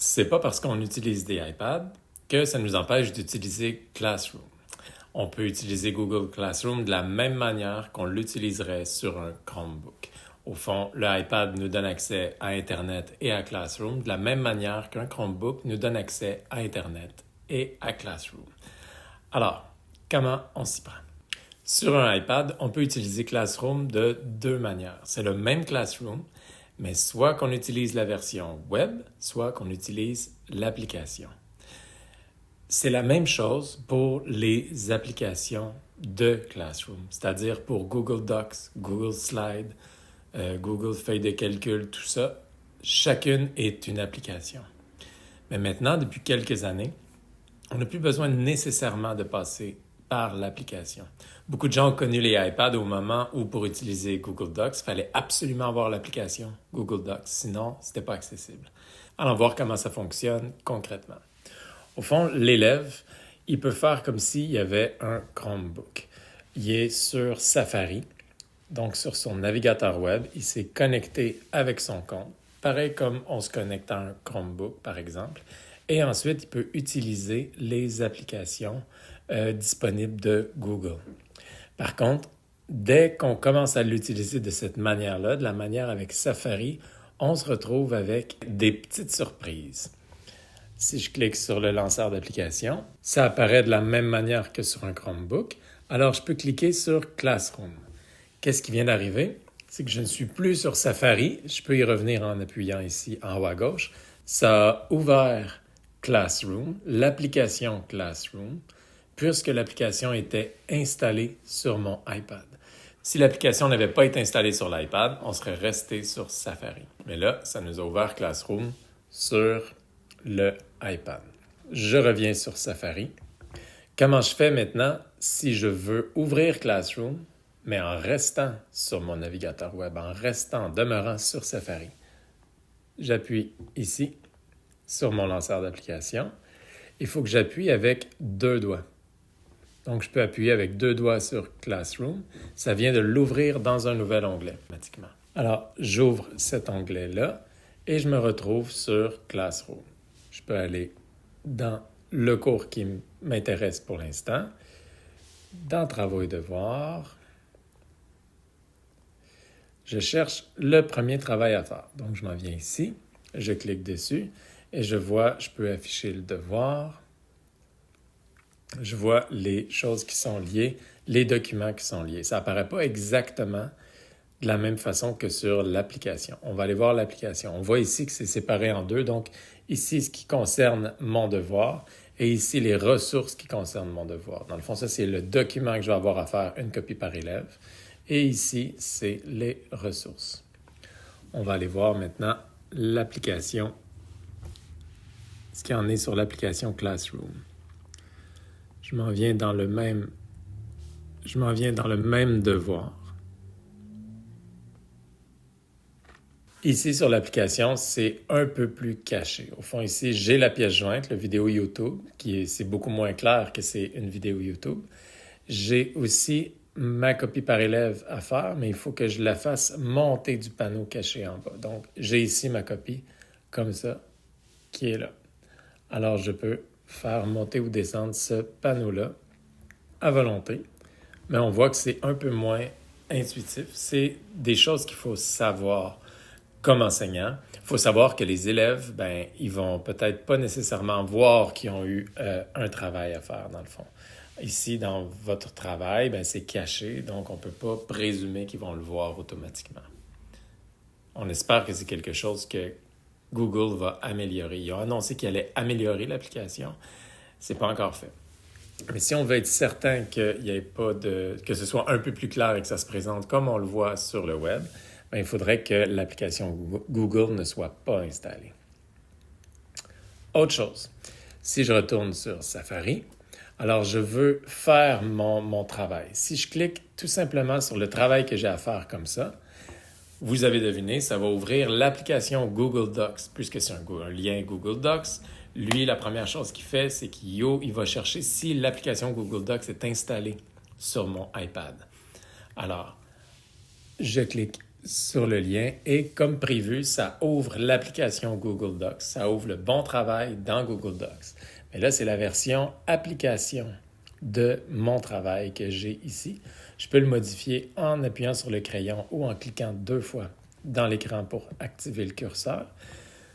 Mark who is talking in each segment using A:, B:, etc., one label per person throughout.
A: C'est pas parce qu'on utilise des iPads que ça nous empêche d'utiliser Classroom. On peut utiliser Google Classroom de la même manière qu'on l'utiliserait sur un Chromebook. Au fond, le iPad nous donne accès à Internet et à Classroom de la même manière qu'un Chromebook nous donne accès à Internet et à Classroom. Alors, comment on s'y prend? Sur un iPad, on peut utiliser Classroom de deux manières. C'est le même Classroom, mais soit qu'on utilise la version web, soit qu'on utilise l'application. C'est la même chose pour les applications de Classroom, c'est-à-dire pour Google Docs, Google Slides, Google Feuilles de calcul, tout ça. Chacune est une application. Mais maintenant, depuis quelques années, on n'a plus besoin nécessairement de passer par l'application. Beaucoup de gens ont connu les iPads au moment où, pour utiliser Google Docs, il fallait absolument avoir l'application Google Docs, sinon, ce n'était pas accessible. Allons voir comment ça fonctionne concrètement. Au fond, l'élève, il peut faire comme s'il y avait un Chromebook. Il est sur Safari, donc sur son navigateur web, il s'est connecté avec son compte, pareil comme on se connecte à un Chromebook, par exemple, et ensuite, il peut utiliser les applications disponibles de Google. Par contre, dès qu'on commence à l'utiliser de cette manière-là, de la manière avec Safari, on se retrouve avec des petites surprises. Si je clique sur le lanceur d'application, ça apparaît de la même manière que sur un Chromebook. Alors, je peux cliquer sur Classroom. Qu'est-ce qui vient d'arriver? C'est que je ne suis plus sur Safari. Je peux y revenir en appuyant ici en haut à gauche. Ça a ouvert Classroom, l'application Classroom, puisque l'application était installée sur mon iPad. Si l'application n'avait pas été installée sur l'iPad, on serait resté sur Safari. Mais là, ça nous a ouvert Classroom sur le iPad. Je reviens sur Safari. Comment je fais maintenant si je veux ouvrir Classroom, mais en restant sur mon navigateur web, en demeurant sur Safari? J'appuie ici sur mon lanceur d'application. Il faut que j'appuie avec deux doigts. Donc, je peux appuyer avec deux doigts sur Classroom. Ça vient de l'ouvrir dans un nouvel onglet automatiquement. Alors, j'ouvre cet onglet-là et je me retrouve sur Classroom. Je peux aller dans le cours qui m'intéresse pour l'instant, dans Travaux et devoirs. Je cherche le premier travail à faire. Donc, je m'en viens ici, je clique dessus et je peux afficher le devoir. Je vois les choses qui sont liées, les documents qui sont liés. Ça n'apparaît pas exactement de la même façon que sur l'application. On va aller voir l'application. On voit ici que c'est séparé en deux. Donc, ici, ce qui concerne mon devoir et ici, les ressources qui concernent mon devoir. Dans le fond, ça, c'est le document que je vais avoir à faire, une copie par élève. Et ici, c'est les ressources. On va aller voir maintenant l'application, ce qui en est sur l'application Classroom. Je m'en viens dans le même devoir. Ici, sur l'application, c'est un peu plus caché. Au fond, ici, j'ai la pièce jointe, la vidéo YouTube, c'est beaucoup moins clair que c'est une vidéo YouTube. J'ai aussi ma copie par élève à faire, mais il faut que je la fasse monter du panneau caché en bas. Donc, j'ai ici ma copie, comme ça, qui est là. Alors, je peux faire monter ou descendre ce panneau-là à volonté, mais on voit que c'est un peu moins intuitif. C'est des choses qu'il faut savoir comme enseignant. Il faut savoir que les élèves, ils vont peut-être pas nécessairement voir qu'ils ont eu un travail à faire, dans le fond. Ici, dans votre travail, c'est caché, donc on ne peut pas présumer qu'ils vont le voir automatiquement. On espère que c'est quelque chose que Google va améliorer. Ils ont annoncé qu'ils allaient améliorer l'application. Ce n'est pas encore fait. Mais si on veut être certain qu'il y ait pas que ce soit un peu plus clair et que ça se présente comme on le voit sur le web, il faudrait que l'application Google ne soit pas installée. Autre chose, si je retourne sur Safari, alors je veux faire mon travail. Si je clique tout simplement sur le travail que j'ai à faire comme ça, vous avez deviné, ça va ouvrir l'application Google Docs, puisque c'est un lien Google Docs. Lui, la première chose qu'il fait, c'est qu'il va chercher si l'application Google Docs est installée sur mon iPad. Alors, je clique sur le lien et comme prévu, ça ouvre l'application Google Docs. Ça ouvre le bon travail dans Google Docs. Mais là, c'est la version application de mon travail que j'ai ici. Je peux le modifier en appuyant sur le crayon ou en cliquant 2 fois dans l'écran pour activer le curseur.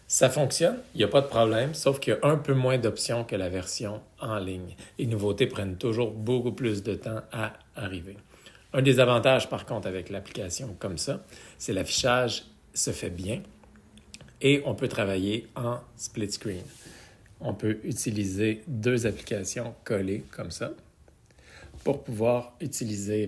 A: Ça fonctionne, il n'y a pas de problème, sauf qu'il y a un peu moins d'options que la version en ligne. Les nouveautés prennent toujours beaucoup plus de temps à arriver. Un des avantages, par contre, avec l'application comme ça, c'est l'affichage se fait bien et on peut travailler en split screen. On peut utiliser 2 applications collées comme ça pour pouvoir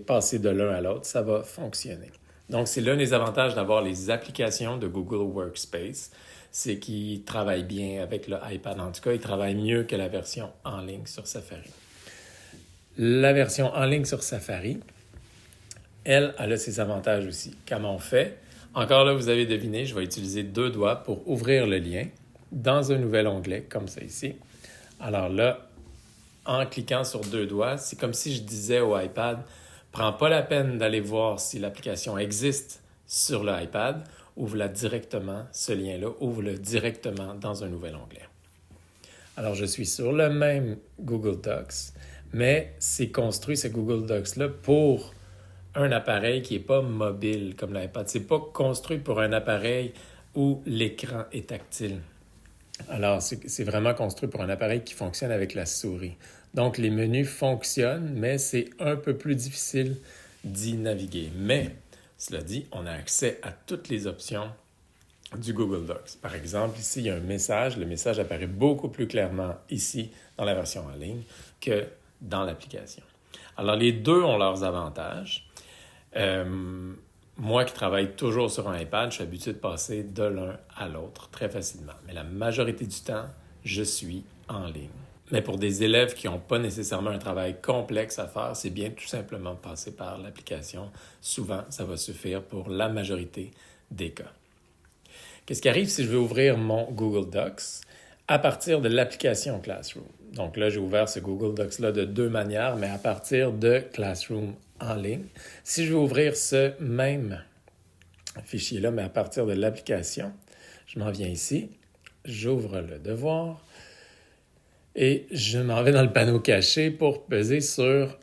A: passer de l'un à l'autre. Ça va fonctionner. Donc, c'est l'un des avantages d'avoir les applications de Google Workspace, c'est qu'ils travaillent bien avec le iPad. En tout cas, ils travaillent mieux que la version en ligne sur Safari. La version en ligne sur Safari, elle a ses avantages aussi. Comment on fait? Encore là, vous avez deviné, je vais utiliser 2 doigts pour ouvrir le lien dans un nouvel onglet, comme ça ici. Alors là, en cliquant sur 2 doigts, c'est comme si je disais au iPad, prends pas la peine d'aller voir si l'application existe sur le iPad, ouvre-la directement, ce lien-là, ouvre-le directement dans un nouvel onglet. Alors, je suis sur le même Google Docs, mais c'est construit, ce Google Docs-là, pour un appareil qui n'est pas mobile comme l'iPad. Ce n'est pas construit pour un appareil où l'écran est tactile. Alors, c'est vraiment construit pour un appareil qui fonctionne avec la souris. Donc, les menus fonctionnent, mais c'est un peu plus difficile d'y naviguer. Mais, cela dit, on a accès à toutes les options du Google Docs. Par exemple, ici, il y a un message. Le message apparaît beaucoup plus clairement ici, dans la version en ligne, que dans l'application. Alors, les deux ont leurs avantages. Moi qui travaille toujours sur un iPad, je suis habitué de passer de l'un à l'autre très facilement. Mais la majorité du temps, je suis en ligne. Mais pour des élèves qui n'ont pas nécessairement un travail complexe à faire, c'est bien tout simplement de passer par l'application. Souvent, ça va suffire pour la majorité des cas. Qu'est-ce qui arrive si je veux ouvrir mon Google Docs à partir de l'application Classroom? Donc là, j'ai ouvert ce Google Docs-là de 2 manières, mais à partir de Classroom en ligne. Si je veux ouvrir ce même fichier-là, mais à partir de l'application, je m'en viens ici, j'ouvre le devoir et je m'en vais dans le panneau caché pour peser sur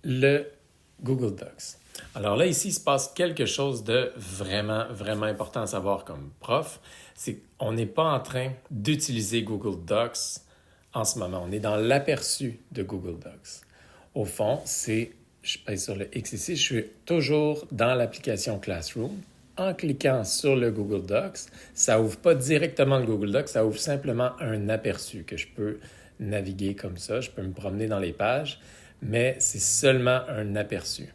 A: le Google Docs. Alors là, ici, il se passe quelque chose de vraiment, vraiment important à savoir comme prof, c'est qu'on n'est pas en train d'utiliser Google Docs en ce moment. On est dans l'aperçu de Google Docs. Au fond, je pèse sur le X ici, je suis toujours dans l'application Classroom. En cliquant sur le Google Docs, ça n'ouvre pas directement le Google Docs, ça ouvre simplement un aperçu que je peux naviguer comme ça. Je peux me promener dans les pages, mais c'est seulement un aperçu.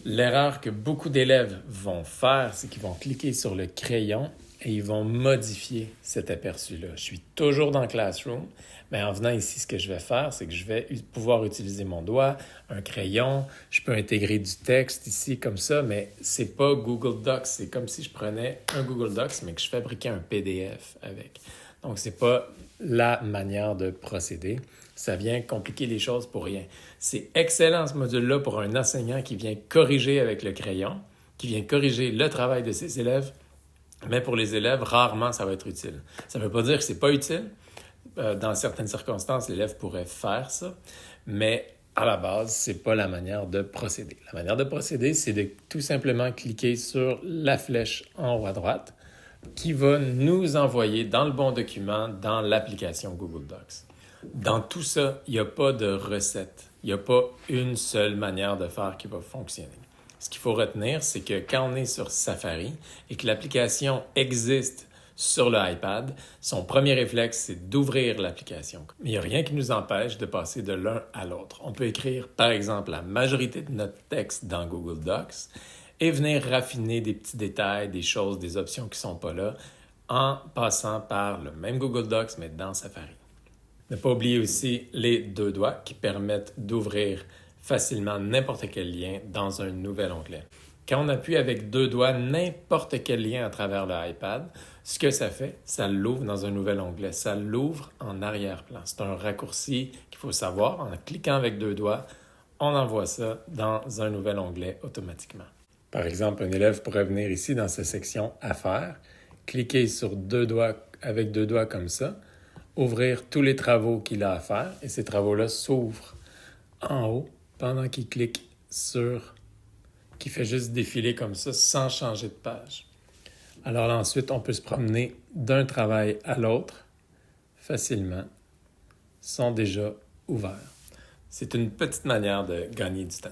A: L'erreur que beaucoup d'élèves vont faire, c'est qu'ils vont cliquer sur le crayon et ils vont modifier cet aperçu-là. Je suis toujours dans Classroom, mais en venant ici, ce que je vais faire, c'est que je vais pouvoir utiliser mon doigt, un crayon, je peux intégrer du texte ici comme ça, mais c'est pas Google Docs. C'est comme si je prenais un Google Docs, mais que je fabriquais un PDF avec. Donc, c'est pas la manière de procéder. Ça vient compliquer les choses pour rien. C'est excellent ce module-là pour un enseignant qui vient corriger avec le crayon, qui vient corriger le travail de ses élèves, mais pour les élèves, rarement ça va être utile. Ça ne veut pas dire que ce n'est pas utile. Dans certaines circonstances, l'élève pourrait faire ça, mais à la base, ce n'est pas la manière de procéder. La manière de procéder, c'est de tout simplement cliquer sur la flèche en haut à droite qui va nous envoyer dans le bon document dans l'application Google Docs. Dans tout ça, il n'y a pas de recette. Il n'y a pas une seule manière de faire qui va fonctionner. Ce qu'il faut retenir, c'est que quand on est sur Safari et que l'application existe sur le iPad, son premier réflexe, c'est d'ouvrir l'application. Mais il n'y a rien qui nous empêche de passer de l'un à l'autre. On peut écrire, par exemple, la majorité de notre texte dans Google Docs et venir raffiner des petits détails, des choses, des options qui ne sont pas là, en passant par le même Google Docs, mais dans Safari. Ne pas oublier aussi les 2 doigts qui permettent d'ouvrir facilement n'importe quel lien dans un nouvel onglet. Quand on appuie avec 2 doigts n'importe quel lien à travers le iPad, ce que ça fait, ça l'ouvre dans un nouvel onglet. Ça l'ouvre en arrière-plan. C'est un raccourci qu'il faut savoir. En cliquant avec 2 doigts, on envoie ça dans un nouvel onglet automatiquement. Par exemple, un élève pourrait venir ici dans sa section Affaires, cliquer sur avec deux doigts comme ça, ouvrir tous les travaux qu'il a à faire et ces travaux-là s'ouvrent en haut pendant qu'il clique qui fait juste défiler comme ça sans changer de page. Alors là, ensuite, on peut se promener d'un travail à l'autre facilement, sont déjà ouverts. C'est une petite manière de gagner du temps.